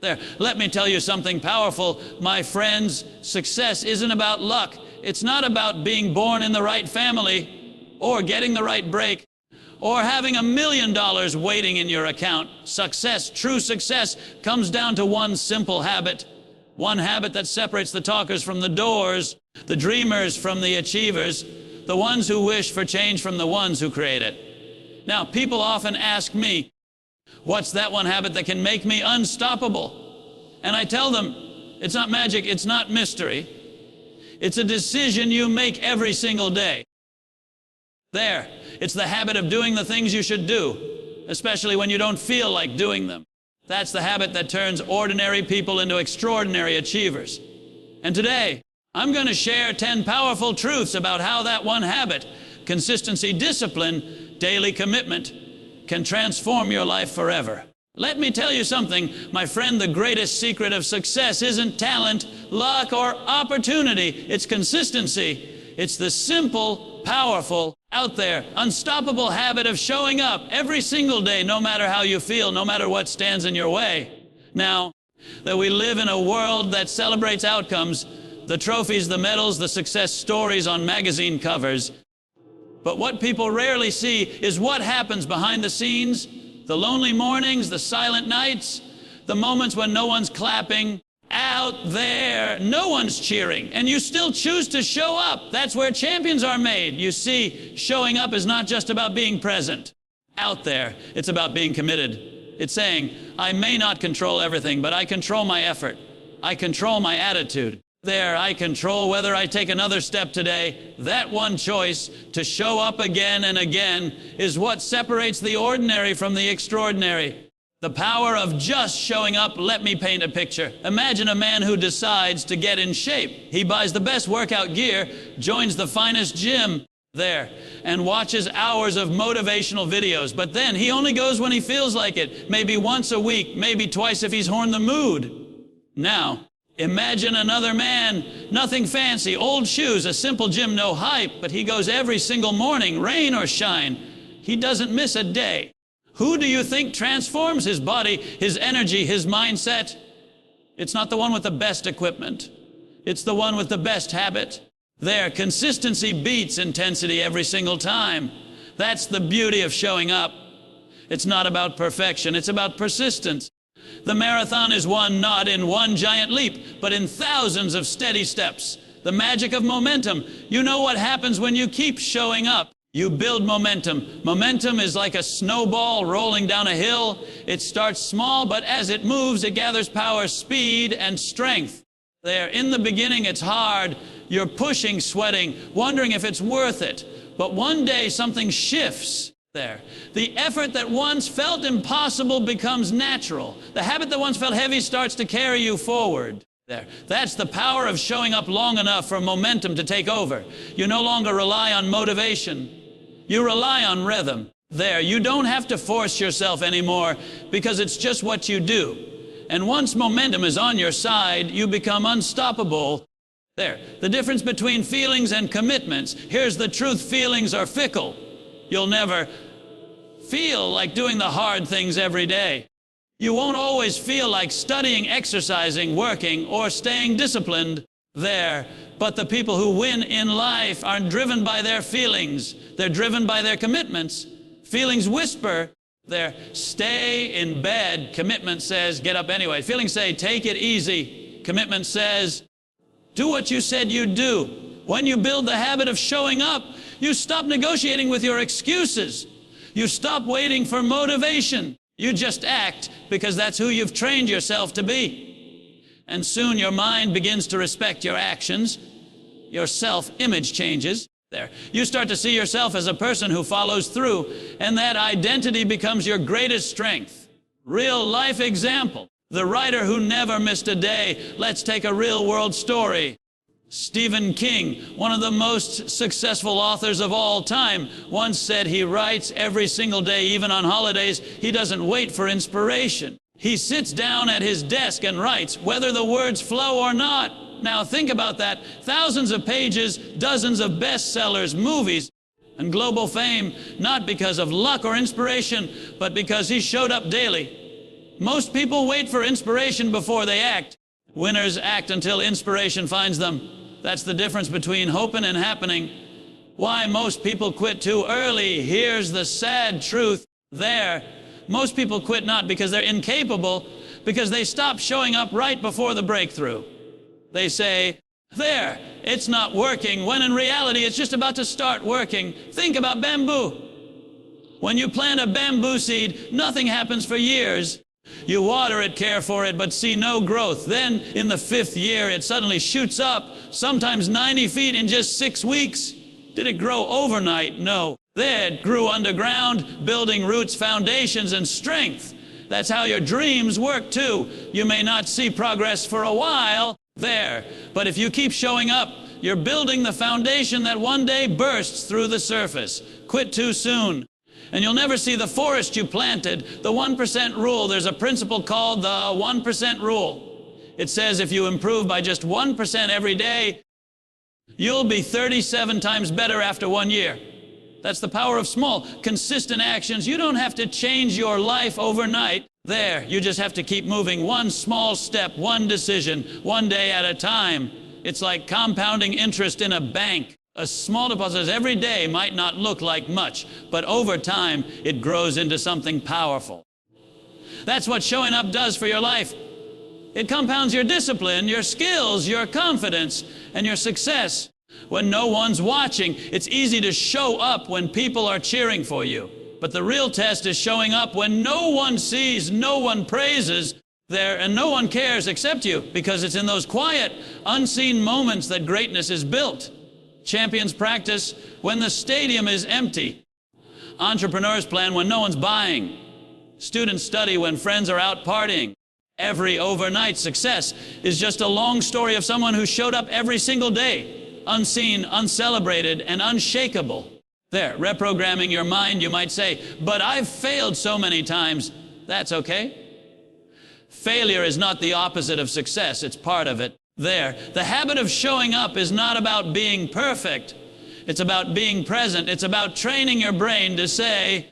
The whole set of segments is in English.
There, let me tell you something powerful, my friends. Success isn't about luck. It's not about being born in the right family or getting the right break or having $1 million waiting in your account. Success, true success, comes down to one simple habit. One habit that separates the talkers from the doers, the dreamers from the achievers, the ones who wish for change from the ones who create it. Now, people often ask me, what's that one habit that can make me unstoppable? And I tell them, it's not magic, it's not mystery. It's a decision you make every single day. There, it's the habit of doing the things you should do, especially when you don't feel like doing them. That's the habit that turns ordinary people into extraordinary achievers. And today, I'm going to share 10 powerful truths about how that one habit, consistency, discipline, daily commitment, can transform your life forever. Let me tell you something, my friend, the greatest secret of success isn't talent, luck, or opportunity. It's consistency. It's the simple, powerful, out there, unstoppable habit of showing up every single day, no matter how you feel, no matter what stands in your way. Now, that we live in a world that celebrates outcomes, the trophies, the medals, the success stories on magazine covers. But what people rarely see is what happens behind the scenes, the lonely mornings, the silent nights, the moments when no one's clapping. Out there, no one's cheering, and you still choose to show up. That's where champions are made. You see, showing up is not just about being present. Out there, it's about being committed. It's saying, I may not control everything, but I control my effort. I control my attitude. There, I control whether I take another step today. That one choice, to show up again and again, is what separates the ordinary from the extraordinary. The power of just showing up. Let me paint a picture. Imagine a man who decides to get in shape. He buys the best workout gear, joins the finest gym there, and watches hours of motivational videos. But then he only goes when he feels like it, maybe once a week, maybe twice if he's horned the mood. Now, imagine another man, nothing fancy, old shoes, a simple gym, no hype, but he goes every single morning, rain or shine. He doesn't miss a day. Who do you think transforms his body, his energy, his mindset? It's not the one with the best equipment. It's the one with the best habit. There, consistency beats intensity every single time. That's the beauty of showing up. It's not about perfection, it's about persistence. The marathon is won not in one giant leap, but in thousands of steady steps. The magic of momentum. You know what happens when you keep showing up. You build momentum. Momentum is like a snowball rolling down a hill. It starts small, but as it moves, it gathers power, speed, and strength. There, in the beginning, it's hard. You're pushing, sweating, wondering if it's worth it. But one day, something shifts there. The effort that once felt impossible becomes natural. The habit that once felt heavy starts to carry you forward. There. That's the power of showing up long enough for momentum to take over. You no longer rely on motivation. You rely on rhythm. There, you don't have to force yourself anymore because it's just what you do. And once momentum is on your side, you become unstoppable. There, the difference between feelings and commitments. Here's the truth, feelings are fickle. You'll never feel like doing the hard things every day. You won't always feel like studying, exercising, working, or staying disciplined. There. But the people who win in life aren't driven by their feelings. They're driven by their commitments. Feelings whisper, there, stay in bed. Commitment says, get up anyway. Feelings say, take it easy. Commitment says, do what you said you'd do. When you build the habit of showing up, you stop negotiating with your excuses. You stop waiting for motivation. You just act because that's who you've trained yourself to be. And soon your mind begins to respect your actions. Your self-image changes. There. You start to see yourself as a person who follows through, and that identity becomes your greatest strength. Real life example. The writer who never missed a day. Let's take a real world story. Stephen King, one of the most successful authors of all time, once said he writes every single day, even on holidays. He doesn't wait for inspiration. He sits down at his desk and writes, whether the words flow or not. Now think about that. Thousands of pages, dozens of bestsellers, movies, and global fame, not because of luck or inspiration, but because he showed up daily. Most people wait for inspiration before they act. Winners act until inspiration finds them. That's the difference between hoping and happening. Why most people quit too early. Here's the sad truth there. Most people quit not because they're incapable, because they stop showing up right before the breakthrough. They say, there, it's not working, when in reality it's just about to start working. Think about bamboo. When you plant a bamboo seed, nothing happens for years. You water it, care for it, but see no growth. Then, in the 5th year, it suddenly shoots up, sometimes 90 feet in just 6 weeks. Did it grow overnight? No. There, it grew underground, building roots, foundations, and strength. That's how your dreams work, too. You may not see progress for a while, there. But if you keep showing up, you're building the foundation that one day bursts through the surface. Quit too soon, and you'll never see the forest you planted. The 1% rule, there's a principle called the 1% rule. It says if you improve by just 1% every day, you'll be 37 times better after 1 year. That's the power of small, consistent actions. You don't have to change your life overnight. There, you just have to keep moving one small step, one decision, one day at a time. It's like compounding interest in a bank. A small deposit every day might not look like much, but over time, it grows into something powerful. That's what showing up does for your life. It compounds your discipline, your skills, your confidence, and your success. When no one's watching, it's easy to show up when people are cheering for you. But the real test is showing up when no one sees, no one praises there, and no one cares except you, because it's in those quiet, unseen moments that greatness is built. Champions practice when the stadium is empty. Entrepreneurs plan when no one's buying. Students study when friends are out partying. Every overnight success is just a long story of someone who showed up every single day, unseen, uncelebrated, and unshakable. There, reprogramming your mind, you might say, but I've failed so many times. That's okay. Failure is not the opposite of success, it's part of it. There, the habit of showing up is not about being perfect. It's about being present. It's about training your brain to say,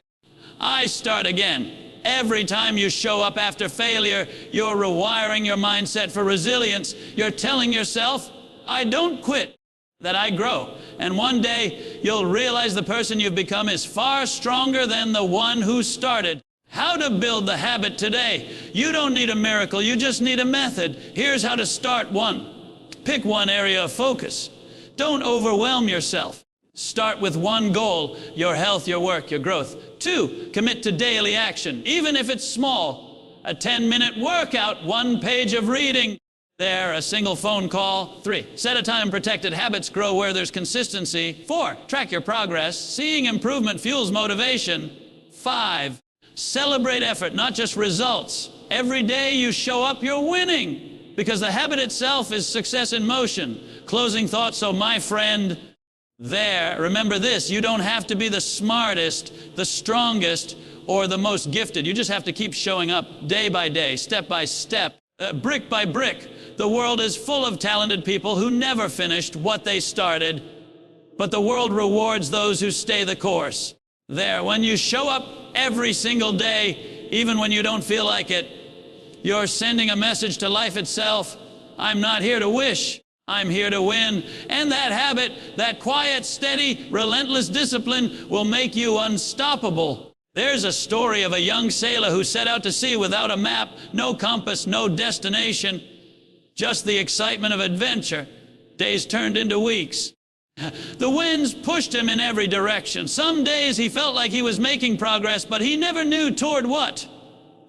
I start again. Every time you show up after failure, you're rewiring your mindset for resilience. You're telling yourself, I don't quit, that I grow. And one day, you'll realize the person you've become is far stronger than the one who started. How to build the habit today. You don't need a miracle, you just need a method. Here's how to start one. Pick one area of focus. Don't overwhelm yourself. Start with one goal, your health, your work, your growth. 2, commit to daily action, even if it's small. A 10-minute workout, 1 page of reading. There, a single phone call. 3, set a time. Protected habits grow where there's consistency. 4, track your progress. Seeing improvement fuels motivation. 5, celebrate effort, not just results. Every day you show up, you're winning, because the habit itself is success in motion. Closing thought, so my friend, there, remember this, you don't have to be the smartest, the strongest, or the most gifted. You just have to keep showing up day by day, step by step, brick by brick. The world is full of talented people who never finished what they started, but the world rewards those who stay the course. There, when you show up every single day, even when you don't feel like it, you're sending a message to life itself. I'm not here to wish, I'm here to win. And that habit, that quiet, steady, relentless discipline will make you unstoppable. There's a story of a young sailor who set out to sea without a map, no compass, no destination, just the excitement of adventure. Days turned into weeks. The winds pushed him in every direction. Some days he felt like he was making progress, but he never knew toward what.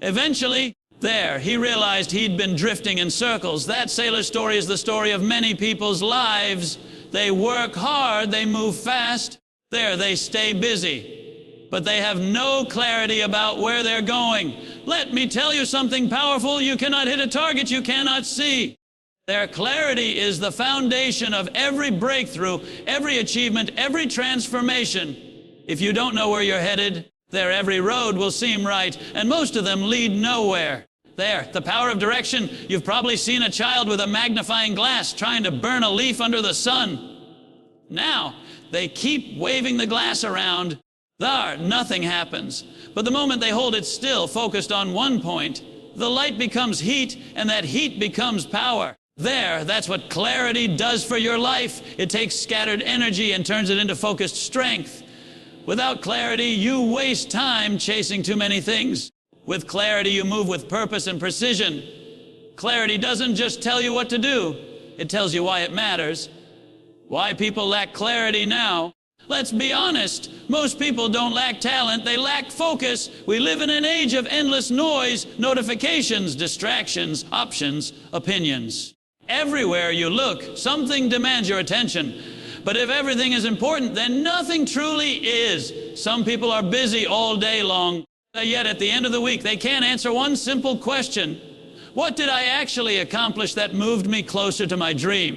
Eventually, there, he realized he'd been drifting in circles. That sailor story is the story of many people's lives. They work hard, they move fast. There, they stay busy, but they have no clarity about where they're going. Let me tell you something powerful. You cannot hit a target you cannot see. Their clarity is the foundation of every breakthrough, every achievement, every transformation. If you don't know where you're headed, there every road will seem right, and most of them lead nowhere. There, the power of direction. You've probably seen a child with a magnifying glass trying to burn a leaf under the sun. Now, they keep waving the glass around. There, nothing happens. But the moment they hold it still, focused on one point, the light becomes heat, and that heat becomes power. There, that's what clarity does for your life. It takes scattered energy and turns it into focused strength. Without clarity, you waste time chasing too many things. With clarity, you move with purpose and precision. Clarity doesn't just tell you what to do. It tells you why it matters. Why people lack clarity now. Let's be honest. Most people don't lack talent. They lack focus. We live in an age of endless noise, notifications, distractions, options, opinions. Everywhere you look, something demands your attention. But if everything is important, then nothing truly is. Some people are busy all day long, yet at the end of the week, they can't answer one simple question. What did I actually accomplish that moved me closer to my dream?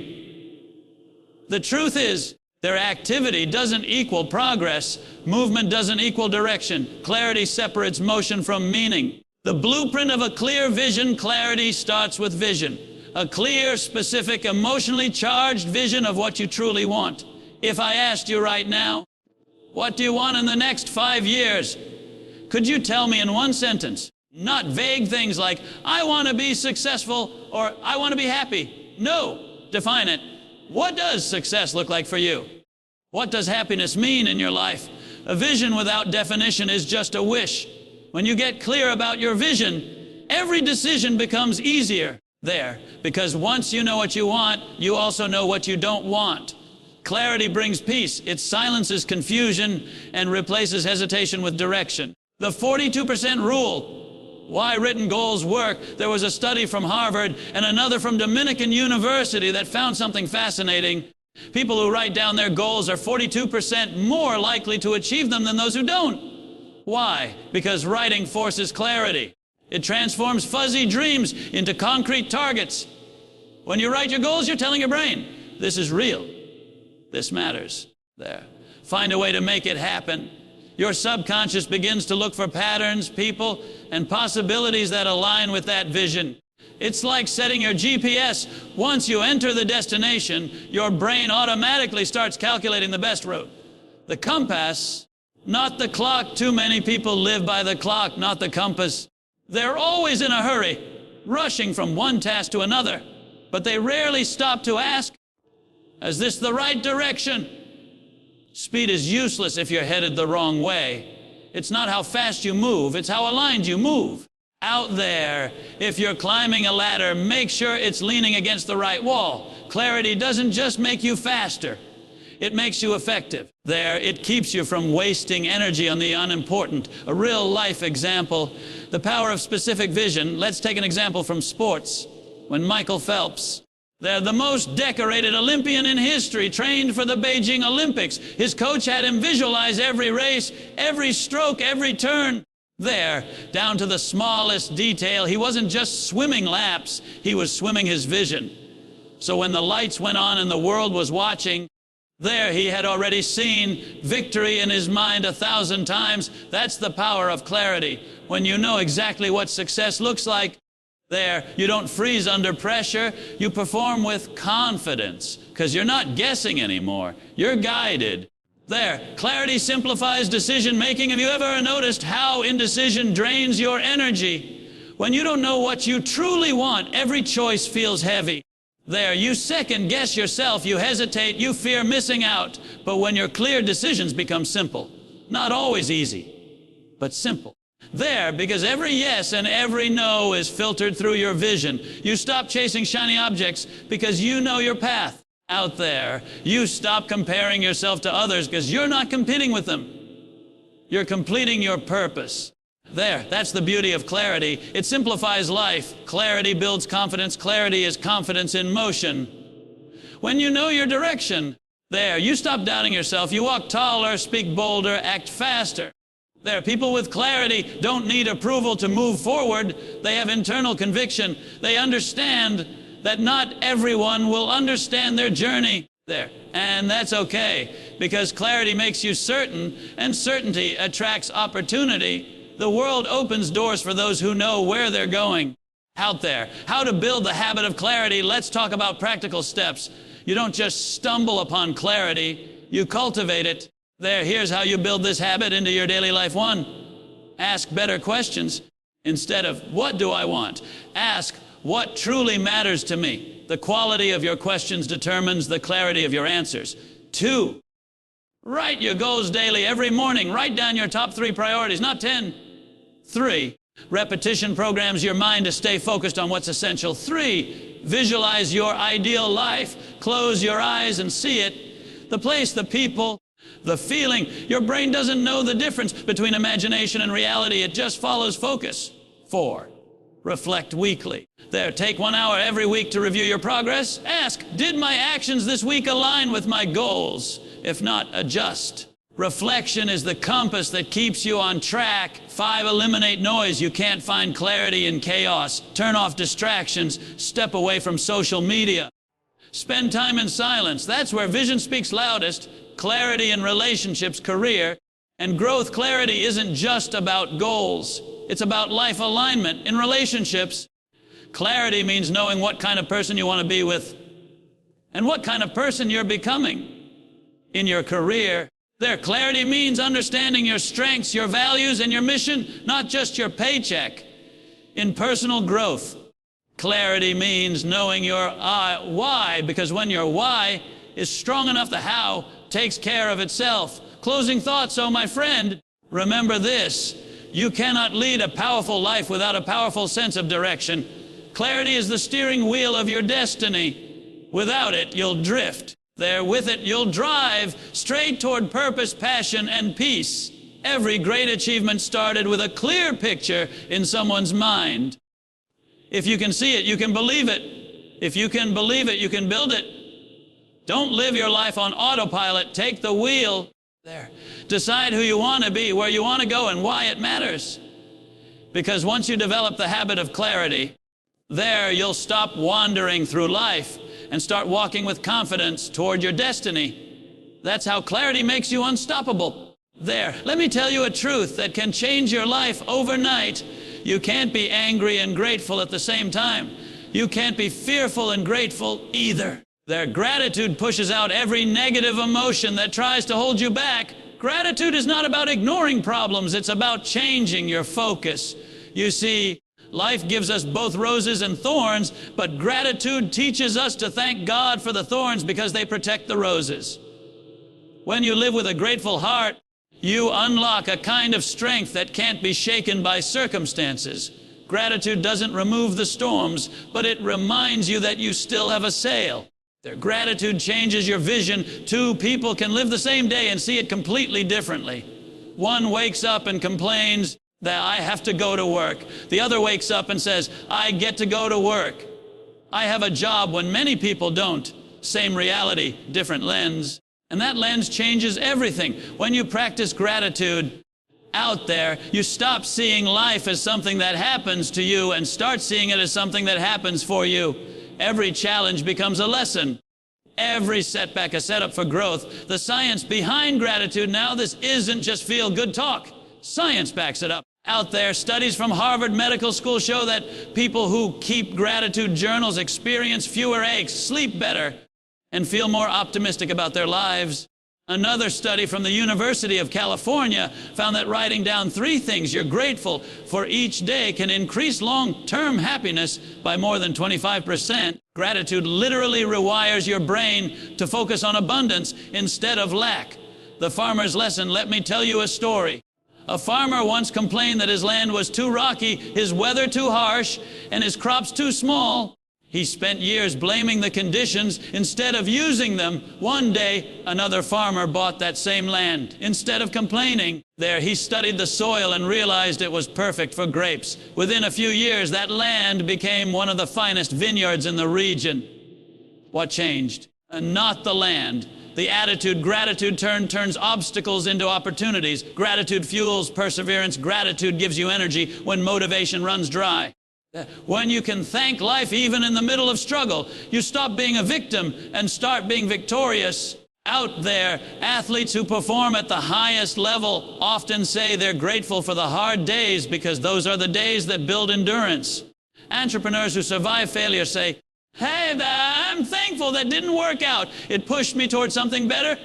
The truth is, their activity doesn't equal progress. Movement doesn't equal direction. Clarity separates motion from meaning. The blueprint of a clear vision, clarity starts with vision. A clear, specific, emotionally charged vision of what you truly want. If I asked you right now, what do you want in the next 5 years? Could you tell me in one sentence? Not vague things like, I want to be successful or I want to be happy. No, define it. What does success look like for you? What does happiness mean in your life? A vision without definition is just a wish. When you get clear about your vision, every decision becomes easier there, because once you know what you want, you also know what you don't want. Clarity brings peace. It silences confusion and replaces hesitation with direction. The 42% rule. Why written goals work. There was a study from Harvard and another from Dominican University that found something fascinating. People who write down their goals are 42% more likely to achieve them than those who don't. Why? Because writing forces clarity. It transforms fuzzy dreams into concrete targets. When you write your goals, you're telling your brain, this is real. This matters. There. Find a way to make it happen. Your subconscious begins to look for patterns, people, and possibilities that align with that vision. It's like setting your GPS. Once you enter the destination, your brain automatically starts calculating the best route. The compass, not the clock. Too many people live by the clock, not the compass. They're always in a hurry, rushing from one task to another, but they rarely stop to ask, is this the right direction? Speed is useless if you're headed the wrong way. It's not how fast you move, it's how aligned you move. Out there, if you're climbing a ladder, make sure it's leaning against the right wall. Clarity doesn't just make you faster, it makes you effective. There, it keeps you from wasting energy on the unimportant. A real life example, the power of specific vision. Let's take an example from sports. When Michael Phelps, they're the most decorated Olympian in history, trained for the Beijing Olympics. His coach had him visualize every race, every stroke, every turn. There, down to the smallest detail. He wasn't just swimming laps, he was swimming his vision. So when the lights went on and the world was watching, there he had already seen victory in his mind 1,000 times. That's the power of clarity. When you know exactly what success looks like, there, you don't freeze under pressure. You perform with confidence because you're not guessing anymore. You're guided. There, clarity simplifies decision making. Have you ever noticed how indecision drains your energy? When you don't know what you truly want, every choice feels heavy. There, you second guess yourself, you hesitate, you fear missing out. But when your clear decisions become simple, not always easy, but simple. There, because every yes and every no is filtered through your vision. You stop chasing shiny objects because you know your path. Out there, you stop comparing yourself to others because you're not competing with them. You're completing your purpose. There, that's the beauty of clarity. It simplifies life. Clarity builds confidence. Clarity is confidence in motion. When you know your direction, there, you stop doubting yourself. You walk taller, speak bolder, act faster. There, people with clarity don't need approval to move forward. They have internal conviction. They understand that not everyone will understand their journey there. And that's okay, because clarity makes you certain, and certainty attracts opportunity. The world opens doors for those who know where they're going. Out there, how to build the habit of clarity. Let's talk about practical steps. You don't just stumble upon clarity, you cultivate it. There, here's how you build this habit into your daily life. 1, ask better questions. Instead of, what do I want? Ask, what truly matters to me? The quality of your questions determines the clarity of your answers. 2, write your goals daily, every morning. Write down your top 3 priorities, not 10. 3, repetition programs your mind to stay focused on what's essential. 3, visualize your ideal life. Close your eyes and see it. The place, the people, the feeling. Your brain doesn't know the difference between imagination and reality. It just follows focus. 4, reflect weekly. There, take 1 hour every week to review your progress. Ask, did my actions this week align with my goals? If not, adjust. Reflection is the compass that keeps you on track. 5, eliminate noise. You can't find clarity in chaos. Turn off distractions. Step away from social media. Spend time in silence. That's where vision speaks loudest. Clarity in relationships, career, and growth. Clarity isn't just about goals. It's about life alignment. In relationships, clarity means knowing what kind of person you want to be with and what kind of person you're becoming. In your career, clarity means understanding your strengths, your values, and your mission, not just your paycheck. In personal growth, clarity means knowing your why, because when your why is strong enough, the how takes care of itself. Closing thoughts, so my friend, remember this. You cannot lead a powerful life without a powerful sense of direction. Clarity is the steering wheel of your destiny. Without it, you'll drift. There, with it, you'll drive straight toward purpose, passion, and peace. Every great achievement started with a clear picture in someone's mind. If you can see it, you can believe it. If you can believe it, you can build it. Don't live your life on autopilot. Take the wheel. There. Decide who you want to be, where you want to go, and why it matters. Because once you develop the habit of clarity, there you'll stop wandering through life and start walking with confidence toward your destiny. That's how clarity makes you unstoppable. There, let me tell you a truth that can change your life overnight. You can't be angry and grateful at the same time. You can't be fearful and grateful either. Their gratitude pushes out every negative emotion that tries to hold you back. Gratitude is not about ignoring problems. It's about changing your focus. You see, life gives us both roses and thorns, but gratitude teaches us to thank God for the thorns because they protect the roses. When you live with a grateful heart, you unlock a kind of strength that can't be shaken by circumstances. Gratitude doesn't remove the storms, but it reminds you that you still have a sail. Their gratitude changes your vision. 2 people can live the same day and see it completely differently. One wakes up and complains that I have to go to work. The other wakes up and says, I get to go to work. I have a job when many people don't. Same reality, different lens. And that lens changes everything. When you practice gratitude out there, you stop seeing life as something that happens to you and start seeing it as something that happens for you. Every challenge becomes a lesson. Every setback a setup for growth. The science behind gratitude now, this isn't just feel-good talk. Science backs it up. Out there, studies from Harvard Medical School show that people who keep gratitude journals experience fewer aches, sleep better, and feel more optimistic about their lives. Another study from the University of California found that writing down 3 things you're grateful for each day can increase long-term happiness by more than 25%. Gratitude literally rewires your brain to focus on abundance instead of lack. The farmer's lesson, let me tell you a story. A farmer once complained that his land was too rocky, his weather too harsh, and his crops too small. He spent years blaming the conditions instead of using them. One day, another farmer bought that same land. Instead of complaining, there he studied the soil and realized it was perfect for grapes. Within a few years, that land became one of the finest vineyards in the region. What changed? Not the land. The attitude. Gratitude turns obstacles into opportunities. Gratitude fuels perseverance. Gratitude gives you energy when motivation runs dry. When you can thank life even in the middle of struggle, you stop being a victim and start being victorious. Out there, athletes who perform at the highest level often say they're grateful for the hard days because those are the days that build endurance. Entrepreneurs who survive failure say, hey, I'm thankful that didn't work out. It pushed me towards something better.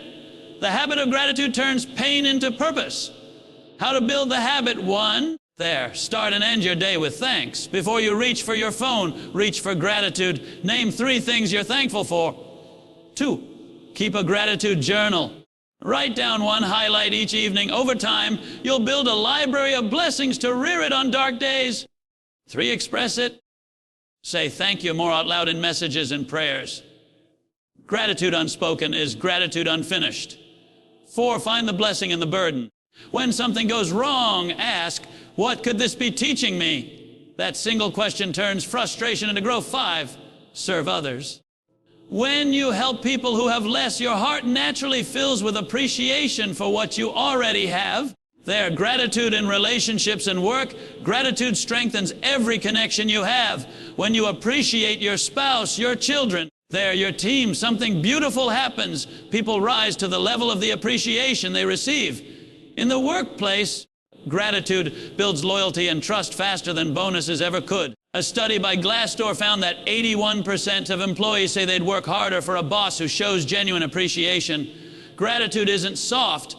The habit of gratitude turns pain into purpose. How to build the habit? 1, There, start and end your day with thanks. Before you reach for your phone, reach for gratitude. Name 3 things you're thankful for. 2, keep a gratitude journal. Write down 1 highlight each evening. Over time, you'll build a library of blessings to rear it on dark days. 3, express it. Say thank you more out loud in messages and prayers. Gratitude unspoken is gratitude unfinished. 4, find the blessing in the burden. When something goes wrong, ask, what could this be teaching me? That single question turns frustration into growth. 5, serve others. When you help people who have less, your heart naturally fills with appreciation for what you already have. There, gratitude in relationships and work. Gratitude strengthens every connection you have. When you appreciate your spouse, your children, there, your team, something beautiful happens. People rise to the level of the appreciation they receive. In the workplace, gratitude builds loyalty and trust faster than bonuses ever could. A study by Glassdoor found that 81% of employees say they'd work harder for a boss who shows genuine appreciation. Gratitude isn't soft,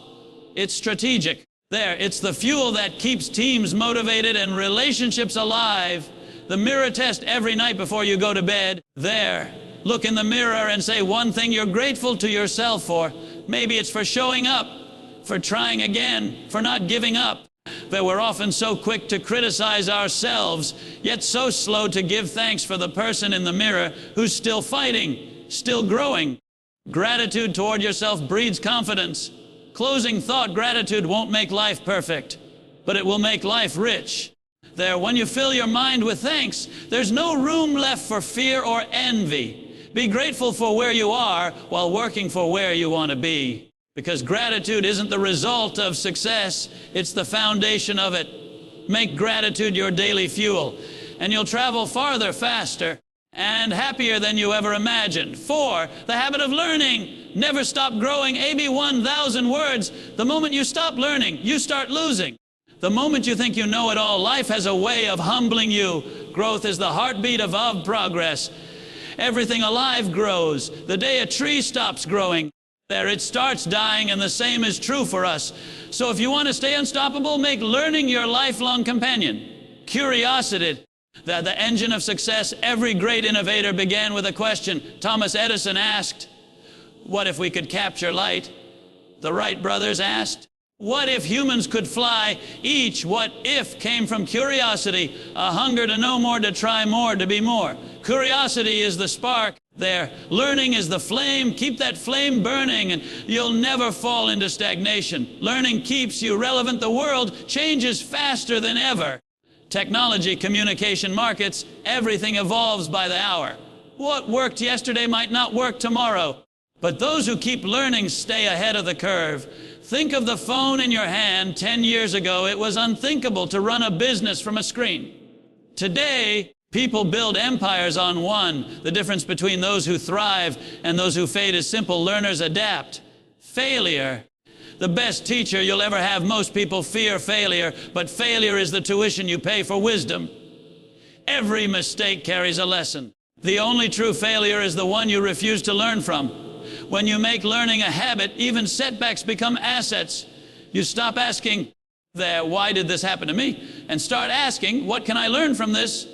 it's strategic. There, it's the fuel that keeps teams motivated and relationships alive. The mirror test every night before you go to bed. There, look in the mirror and say 1 thing you're grateful to yourself for. Maybe it's for showing up, for trying again, for not giving up. But we're often so quick to criticize ourselves, yet so slow to give thanks for the person in the mirror who's still fighting, still growing. Gratitude toward yourself breeds confidence. Closing thought, gratitude won't make life perfect, but it will make life rich. There, when you fill your mind with thanks, there's no room left for fear or envy. Be grateful for where you are while working for where you want to be. Because gratitude isn't the result of success, it's the foundation of it. Make gratitude your daily fuel, and you'll travel farther, faster, and happier than you ever imagined. 4, the habit of learning. Never stop growing. AB 1,000 words. The moment you stop learning, you start losing. The moment you think you know it all, life has a way of humbling you. Growth is the heartbeat of progress. Everything alive grows. The day a tree stops growing, there it starts dying, and the same is true for us. So if you want to stay unstoppable, make learning your lifelong companion. Curiosity, the engine of success. Every great innovator began with a question. Thomas Edison asked, what if we could capture light? The Wright brothers asked, what if humans could fly? Each what if came from curiosity, a hunger to know more, to try more, to be more. Curiosity is the spark. There, learning is the flame. Keep that flame burning and you'll never fall into stagnation. Learning keeps you relevant. The world changes faster than ever. Technology, communication, markets, everything evolves by the hour. What worked yesterday might not work tomorrow. But those who keep learning stay ahead of the curve. Think of the phone in your hand. 10 years ago, it was unthinkable to run a business from a screen. Today, people build empires on one. The difference between those who thrive and those who fade is simple. Learners adapt. Failure, the best teacher you'll ever have. Most people fear failure, but failure is the tuition you pay for wisdom. Every mistake carries a lesson. The only true failure is the one you refuse to learn from. When you make learning a habit, even setbacks become assets. You stop asking, why did this happen to me? And start asking, what can I learn from this?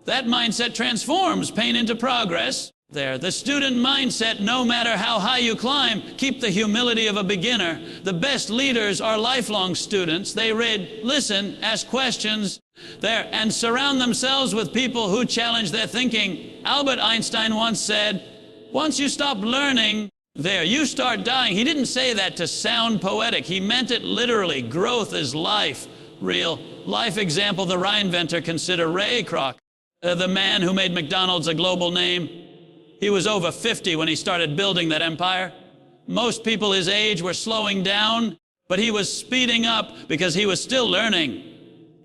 That mindset transforms pain into progress. The student mindset, no matter how high you climb, keep the humility of a beginner. The best leaders are lifelong students. They read, listen, ask questions, and surround themselves with people who challenge their thinking. Albert Einstein once said, once you stop learning, you start dying. He didn't say that to sound poetic. He meant it literally. Growth is life. Real life example, the reinventor. Consider Ray Kroc, the man who made McDonald's a global name. He was over 50 when he started building that empire. Most people his age were slowing down, but he was speeding up because he was still learning.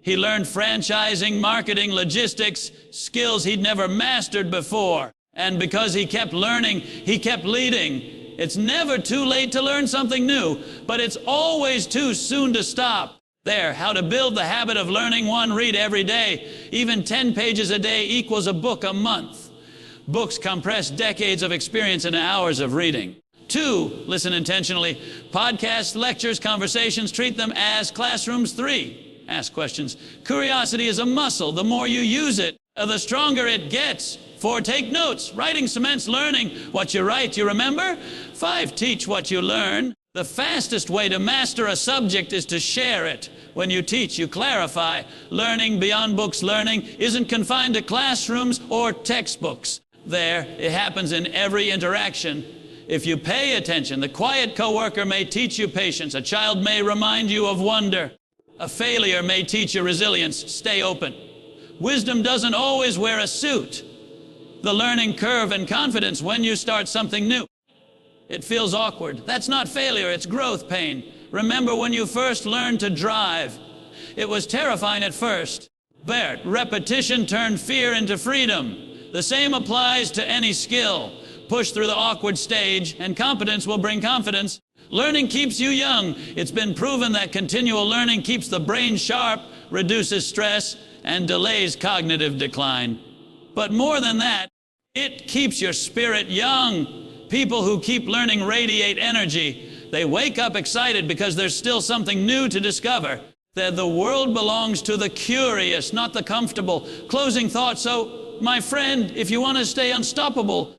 He learned franchising, marketing, logistics, skills he'd never mastered before. And because he kept learning, he kept leading. It's never too late to learn something new, but it's always too soon to stop. How to build the habit of learning. 1, read every day. Even 10 pages a day equals a book a month. Books compress decades of experience into hours of reading. 2, listen intentionally. Podcasts, lectures, conversations, treat them as classrooms. 3, Ask questions. Curiosity is a muscle. The more you use it, the stronger it gets. 4, take notes. Writing cements learning. What you write, you remember. 5, teach what you learn. The fastest way to master a subject is to share it. When you teach, you clarify. Learning beyond books learning isn't confined to classrooms or textbooks. It happens in every interaction. If you pay attention, the quiet coworker may teach you patience. A child may remind you of wonder. A failure may teach you resilience. Stay open. Wisdom doesn't always wear a suit. The learning curve and confidence when you start something new. It feels awkward. That's not failure, it's growth pain. Remember when you first learned to drive. It was terrifying at first. But repetition turned fear into freedom. The same applies to any skill. Push through the awkward stage, and competence will bring confidence. Learning keeps you young. It's been proven that continual learning keeps the brain sharp, reduces stress, and delays cognitive decline. But more than that, it keeps your spirit young. People who keep learning radiate energy. They wake up excited because there's still something new to discover. That the world belongs to the curious, not the comfortable. Closing thought. So, my friend, if you want to stay unstoppable,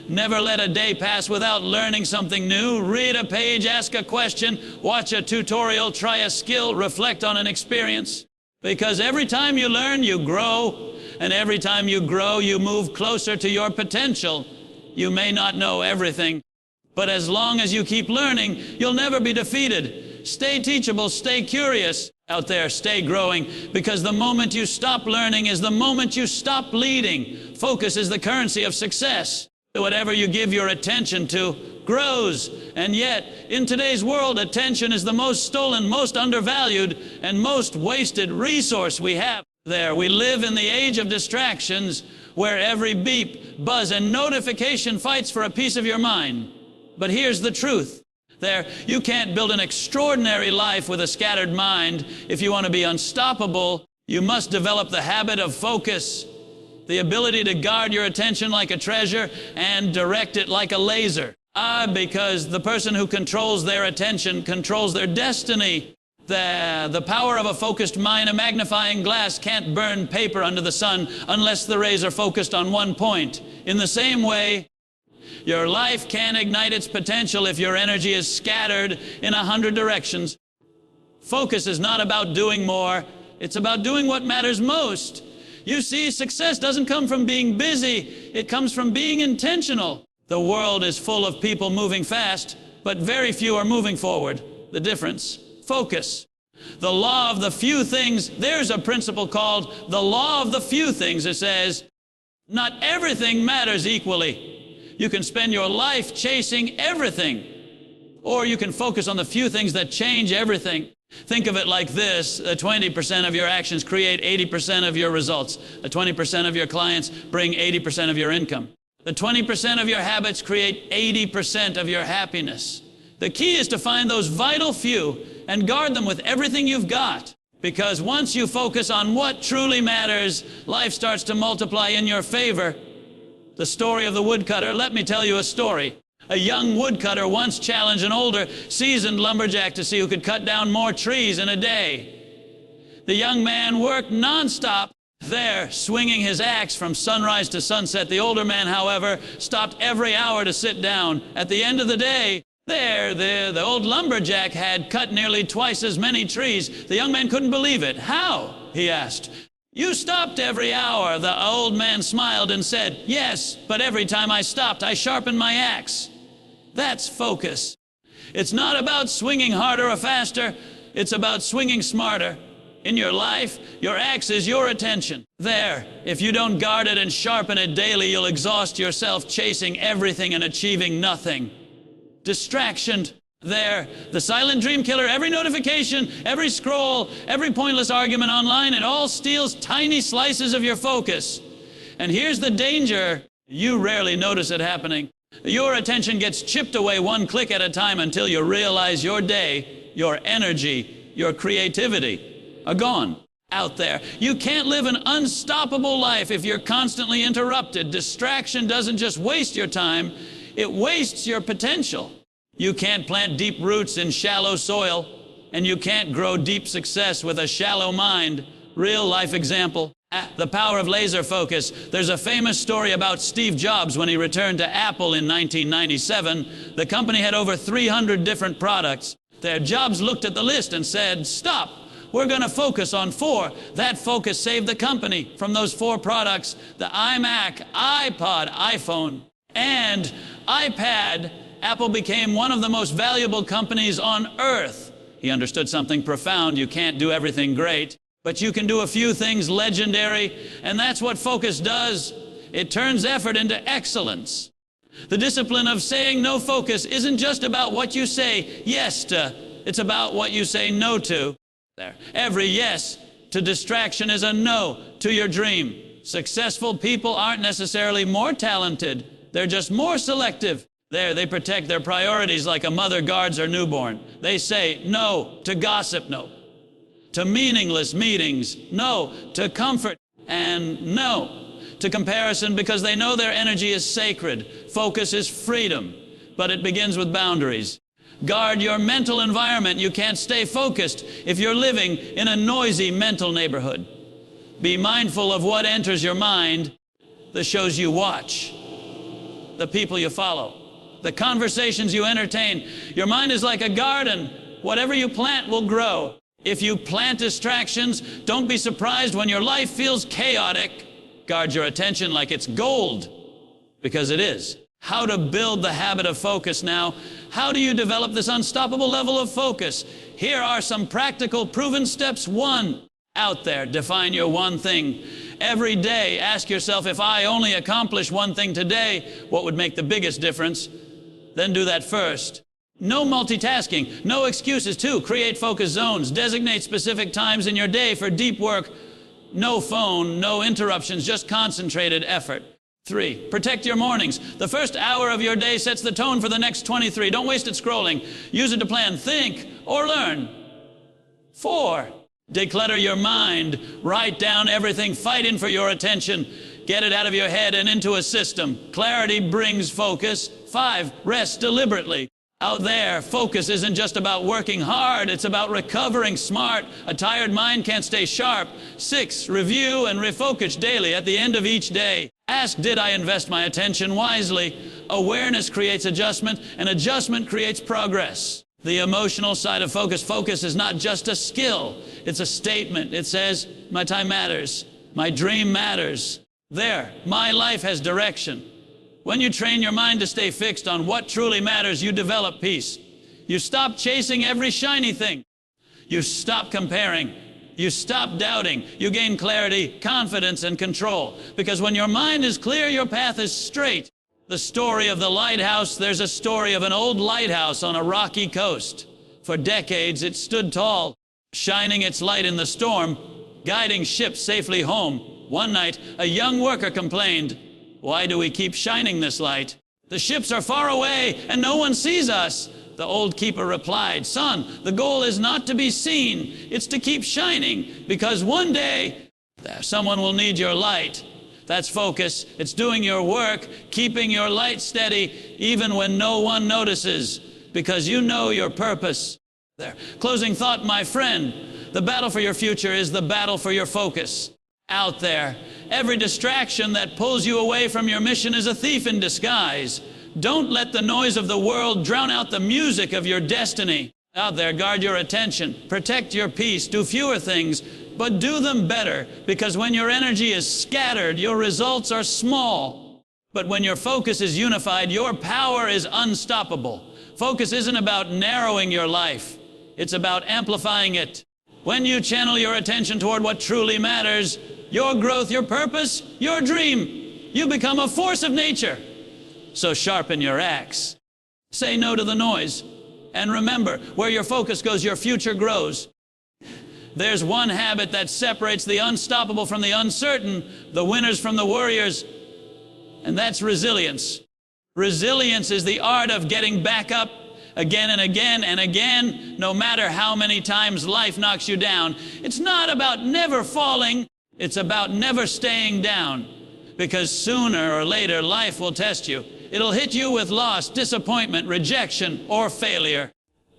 never let a day pass without learning something new. Read a page, ask a question, watch a tutorial, try a skill, reflect on an experience. Because every time you learn, you grow. And every time you grow, you move closer to your potential. You may not know everything, but as long as you keep learning, you'll never be defeated. Stay teachable, stay curious out there, stay growing, because the moment you stop learning is the moment you stop leading. Focus is the currency of success. Whatever you give your attention to grows. And yet, in today's world, attention is the most stolen, most undervalued, and most wasted resource we have. We live in the age of distractions, where every beep, buzz, and notification fights for a piece of your mind. But here's the truth. You can't build an extraordinary life with a scattered mind. If you want to be unstoppable, you must develop the habit of focus, the ability to guard your attention like a treasure and direct it like a laser. Because the person who controls their attention controls their destiny. The power of a focused mind, a magnifying glass can't burn paper under the sun unless the rays are focused on one point. In the same way, your life can't ignite its potential if your energy is scattered in 100 directions. Focus is not about doing more. It's about doing what matters most. You see, success doesn't come from being busy. It comes from being intentional. The world is full of people moving fast, but very few are moving forward. The difference? Focus. The law of the few things. There's a principle called the law of the few things. It says, not everything matters equally. You can spend your life chasing everything, or you can focus on the few things that change everything. Think of it like this. 20% of your actions create 80% of your results. 20% of your clients bring 80% of your income. The 20% of your habits create 80% of your happiness. The key is to find those vital few and guard them with everything you've got. Because once you focus on what truly matters, life starts to multiply in your favor. The story of the woodcutter. Let me tell you a story. A young woodcutter once challenged an older, seasoned lumberjack to see who could cut down more trees in a day. The young man worked nonstop, swinging his axe from sunrise to sunset. The older man, however, stopped every hour to sit down. At the end of the day, the old lumberjack had cut nearly twice as many trees. The young man couldn't believe it. How? He asked. You stopped every hour. The old man smiled and said, yes, but every time I stopped, I sharpened my axe. That's focus. It's not about swinging harder or faster. It's about swinging smarter. In your life, your axe is your attention. If you don't guard it and sharpen it daily, you'll exhaust yourself chasing everything and achieving nothing. Distraction. The silent dream killer, every notification, every scroll, every pointless argument online, it all steals tiny slices of your focus. And here's the danger. You rarely notice it happening. Your attention gets chipped away one click at a time until you realize your day, your energy, your creativity are gone out there. You can't live an unstoppable life if you're constantly interrupted. Distraction doesn't just waste your time, it wastes your potential. You can't plant deep roots in shallow soil. And you can't grow deep success with a shallow mind. Real life example. The power of laser focus. There's a famous story about Steve Jobs when he returned to Apple in 1997. The company had over 300 different products. Jobs looked at the list and said, "Stop. We're going to focus on 4. That focus saved the company. From those 4 products, the iMac, iPod, iPhone, and iPad, Apple became one of the most valuable companies on earth." He understood something profound. You can't do everything great, but you can do a few things legendary, and that's what focus does. It turns effort into excellence. The discipline of saying no focus isn't just about what you say yes to, it's about what you say no to. Every yes to distraction is a no to your dream. Successful people aren't necessarily more talented, they're just more selective. They protect their priorities like a mother guards her newborn. They say no to gossip, no to meaningless meetings, no to comfort, and no to comparison, because they know their energy is sacred. Focus is freedom, but it begins with boundaries. Guard your mental environment. You can't stay focused if you're living in a noisy mental neighborhood. Be mindful of what enters your mind, the shows you watch, the people you follow, the conversations you entertain. Your mind is like a garden. Whatever you plant will grow. If you plant distractions, don't be surprised when your life feels chaotic. Guard your attention like it's gold, because it is. How to build the habit of focus now. How do you develop this unstoppable level of focus? Here are some practical, proven steps. 1, out there, define your one thing. Every day, ask yourself, if I only accomplish one thing today, what would make the biggest difference? Then do that first. No multitasking, no excuses. 2, create focus zones. Designate specific times in your day for deep work. No phone, no interruptions, just concentrated effort. 3, protect your mornings. The first hour of your day sets the tone for the next 23. Don't waste it scrolling. Use it to plan, think, or learn. 4, declutter your mind. Write down everything. Fight in for your attention. Get it out of your head and into a system. Clarity brings focus. 5, rest deliberately. Out there, focus isn't just about working hard, it's about recovering smart. A tired mind can't stay sharp. 6, review and refocus daily at the end of each day. Ask, did I invest my attention wisely? Awareness creates adjustment, and adjustment creates progress. The emotional side of focus. Focus is not just a skill, it's a statement. It says, my time matters, my dream matters. There, my life has direction. When you train your mind to stay fixed on what truly matters, you develop peace. You stop chasing every shiny thing. You stop comparing. You stop doubting. You gain clarity, confidence, and control. Because when your mind is clear, your path is straight. The story of the lighthouse, there's a story of an old lighthouse on a rocky coast. For decades, it stood tall, shining its light in the storm, guiding ships safely home. One night, a young worker complained, "Why do we keep shining this light? The ships are far away and no one sees us." The old keeper replied, "Son, the goal is not to be seen. It's to keep shining, because one day someone will need your light." That's focus. It's doing your work, keeping your light steady, even when no one notices, because you know your purpose. There. Closing thought, my friend. The battle for your future is the battle for your focus. Out there, every distraction that pulls you away from your mission is a thief in disguise. Don't let the noise of the world drown out the music of your destiny. Out there, guard your attention, protect your peace, do fewer things, but do them better, because when your energy is scattered, your results are small. But when your focus is unified, your power is unstoppable. Focus isn't about narrowing your life, it's about amplifying it. When you channel your attention toward what truly matters, your growth, your purpose, your dream, you become a force of nature. So sharpen your axe. Say no to the noise. And remember, where your focus goes, your future grows. There's one habit that separates the unstoppable from the uncertain, the winners from the warriors, and that's resilience. Resilience is the art of getting back up again and again and again, no matter how many times life knocks you down. It's not about never falling, it's about never staying down, because sooner or later life will test you. It'll hit you with loss, disappointment, rejection, or failure.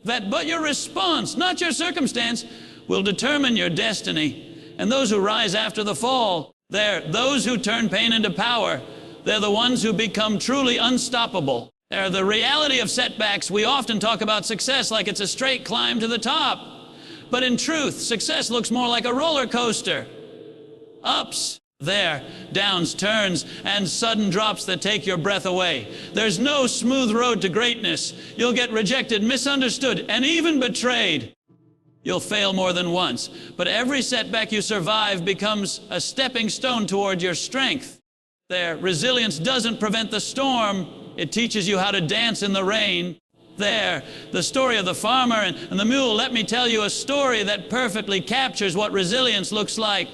But your response, not your circumstance, will determine your destiny. And those who rise after the fall, they're those who turn pain into power. They're the ones who become truly unstoppable. They're the reality of setbacks. We often talk about success like it's a straight climb to the top. But in truth, success looks more like a roller coaster. Ups, there, downs, turns, and sudden drops that take your breath away. There's no smooth road to greatness. You'll get rejected, misunderstood, and even betrayed. You'll fail more than once. But every setback you survive becomes a stepping stone toward your strength. There, resilience doesn't prevent the storm. It teaches you how to dance in the rain. There, the story of the farmer and the mule. Let me tell you a story that perfectly captures what resilience looks like.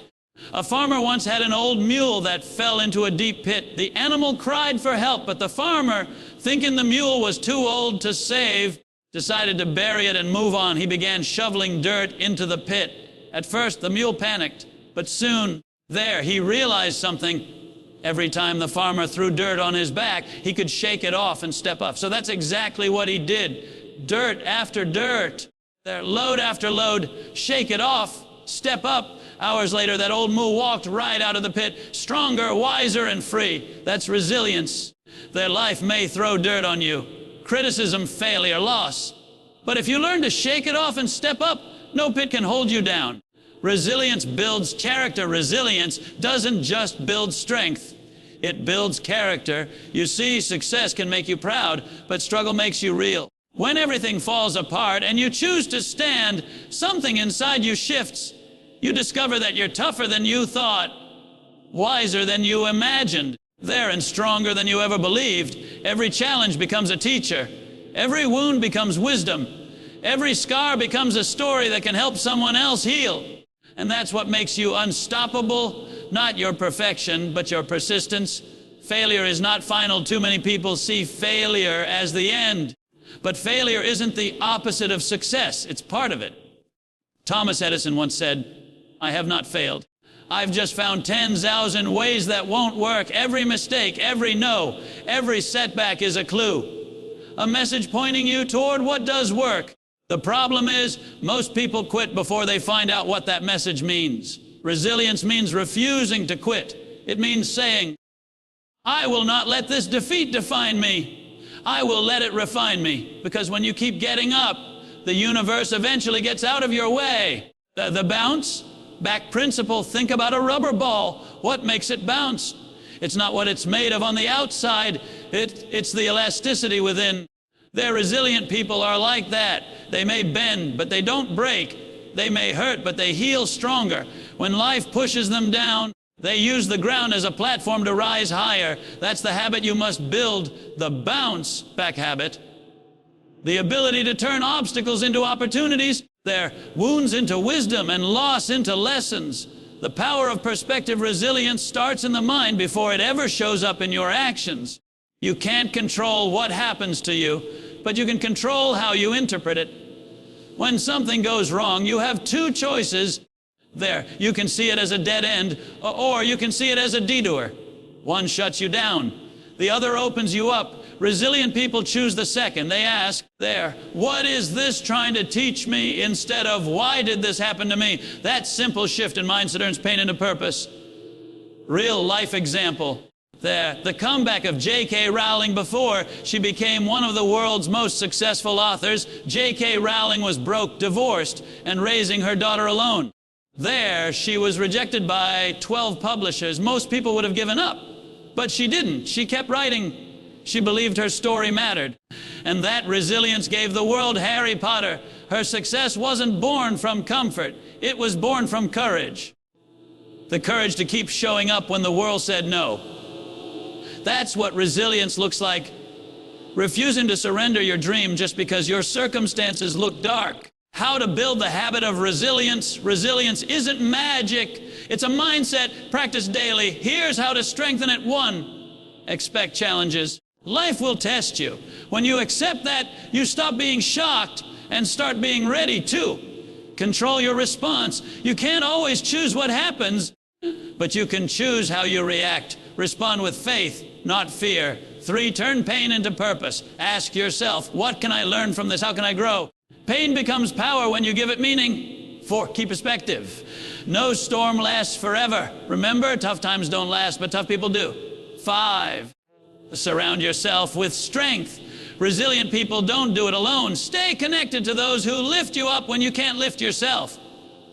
A farmer once had an old mule that fell into a deep pit. The animal cried for help, but the farmer, thinking the mule was too old to save, decided to bury it and move on. He began shoveling dirt into the pit. At first, the mule panicked, but soon, there, he realized something. Every time the farmer threw dirt on his back, he could shake it off and step up. So that's exactly what he did. Dirt after dirt, there, load after load, shake it off, step up. Hours later, that old mule walked right out of the pit, stronger, wiser, and free. That's resilience. Their life may throw dirt on you, criticism, failure, loss. But if you learn to shake it off and step up, no pit can hold you down. Resilience builds character. Resilience doesn't just build strength. It builds character. You see, success can make you proud, but struggle makes you real. When everything falls apart and you choose to stand, something inside you shifts. You discover that you're tougher than you thought, wiser than you imagined, there and stronger than you ever believed. Every challenge becomes a teacher. Every wound becomes wisdom. Every scar becomes a story that can help someone else heal. And that's what makes you unstoppable, not your perfection, but your persistence. Failure is not final. Too many people see failure as the end. But failure isn't the opposite of success. It's part of it. Thomas Edison once said, "I have not failed. I've just found 10,000 ways that won't work. Every mistake, every no, every setback is a clue. A message pointing you toward what does work." The problem is, most people quit before they find out what that message means. Resilience means refusing to quit. It means saying, "I will not let this defeat define me. I will let it refine me." Because when you keep getting up, the universe eventually gets out of your way. The bounce back principle, think about a rubber ball. What makes it bounce? It's not what it's made of on the outside. It's the elasticity within. Their resilient people are like that. They may bend, but they don't break. They may hurt, but they heal stronger. When life pushes them down, they use the ground as a platform to rise higher. That's the habit you must build, the bounce back habit. The ability to turn obstacles into opportunities, their wounds into wisdom, and loss into lessons. The power of perspective resilience starts in the mind before it ever shows up in your actions. You can't control what happens to you, but you can control how you interpret it. When something goes wrong, you have two choices. There, you can see it as a dead end, or you can see it as a detour. One shuts you down. The other opens you up. Resilient people choose the second. They ask, there, what is this trying to teach me, instead of why did this happen to me? That simple shift in mindset turns pain into purpose. Real life example. There, the comeback of J.K. Rowling before she became one of the world's most successful authors. J.K. Rowling was broke, divorced, and raising her daughter alone. There, she was rejected by 12 publishers. Most people would have given up, but she didn't. She kept writing. She believed her story mattered. And that resilience gave the world Harry Potter. Her success wasn't born from comfort. It was born from courage. The courage to keep showing up when the world said no. That's what resilience looks like. Refusing to surrender your dream just because your circumstances look dark. How to build the habit of resilience. Resilience isn't magic. It's a mindset. Practice daily. Here's how to strengthen it. 1, expect challenges. Life will test you. When you accept that, you stop being shocked and start being ready. 2, control your response. You can't always choose what happens, but you can choose how you react. Respond with faith, not fear. 3, turn pain into purpose. Ask yourself, what can I learn from this? How can I grow? Pain becomes power when you give it meaning. 4, keep perspective. No storm lasts forever. Remember, tough times don't last, but tough people do. 5, surround yourself with strength. Resilient people don't do it alone. Stay connected to those who lift you up when you can't lift yourself.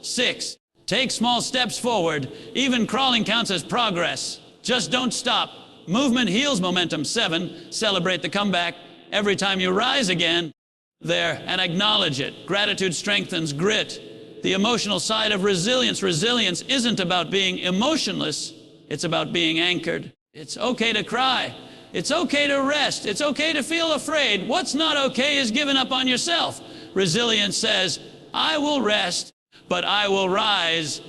6, take small steps forward. Even crawling counts as progress. Just don't stop. Movement heals momentum. 7, celebrate the comeback. Every time you rise again, there, and acknowledge it. Gratitude strengthens grit. The emotional side of resilience. Resilience isn't about being emotionless. It's about being anchored. It's okay to cry. It's okay to rest. It's okay to feel afraid. What's not okay is giving up on yourself. Resilience says, I will rest, but I will rise.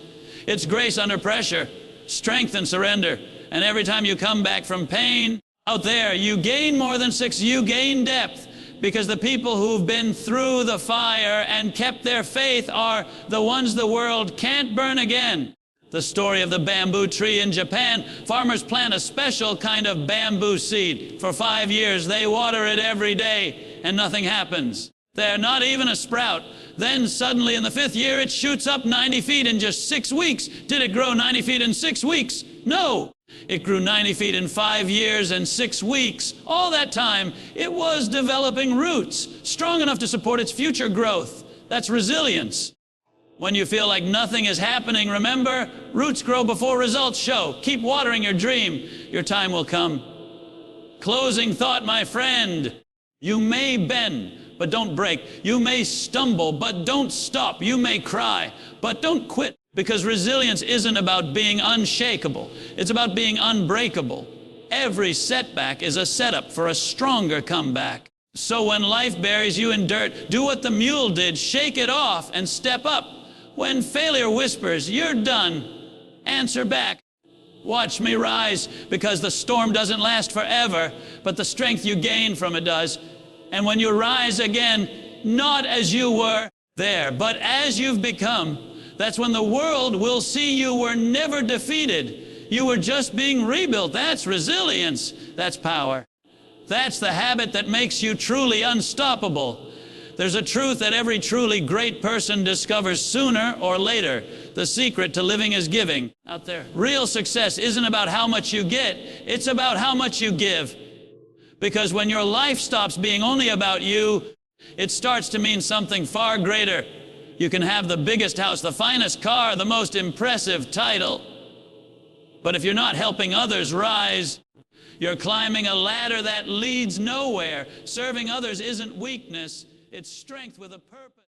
It's grace under pressure, strength and surrender. And every time you come back from pain, out there, you gain more than 6, you gain depth. Because the people who've been through the fire and kept their faith are the ones the world can't burn again. The story of the bamboo tree in Japan. Farmers plant a special kind of bamboo seed. For 5 years, they water it every day, and nothing happens. They're not even a sprout. Then suddenly in the 5th year, it shoots up 90 feet in just 6 weeks. Did it grow 90 feet in 6 weeks? No. It grew 90 feet in 5 years and 6 weeks. All that time, it was developing roots, strong enough to support its future growth. That's resilience. When you feel like nothing is happening, remember, roots grow before results show. Keep watering your dream. Your time will come. Closing thought, my friend. You may bend, but don't break. You may stumble, but don't stop. You may cry, but don't quit. Because resilience isn't about being unshakable. It's about being unbreakable. Every setback is a setup for a stronger comeback. So when life buries you in dirt, do what the mule did, shake it off and step up. When failure whispers, you're done, answer back. Watch me rise, because the storm doesn't last forever, but the strength you gain from it does. And when you rise again, not as you were there, but as you've become, that's when the world will see you were never defeated. You were just being rebuilt. That's resilience. That's power. That's the habit that makes you truly unstoppable. There's a truth that every truly great person discovers sooner or later. The secret to living is giving. Out there, real success isn't about how much you get. It's about how much you give. Because when your life stops being only about you, it starts to mean something far greater. You can have the biggest house, the finest car, the most impressive title. But if you're not helping others rise, you're climbing a ladder that leads nowhere. Serving others isn't weakness, it's strength with a purpose.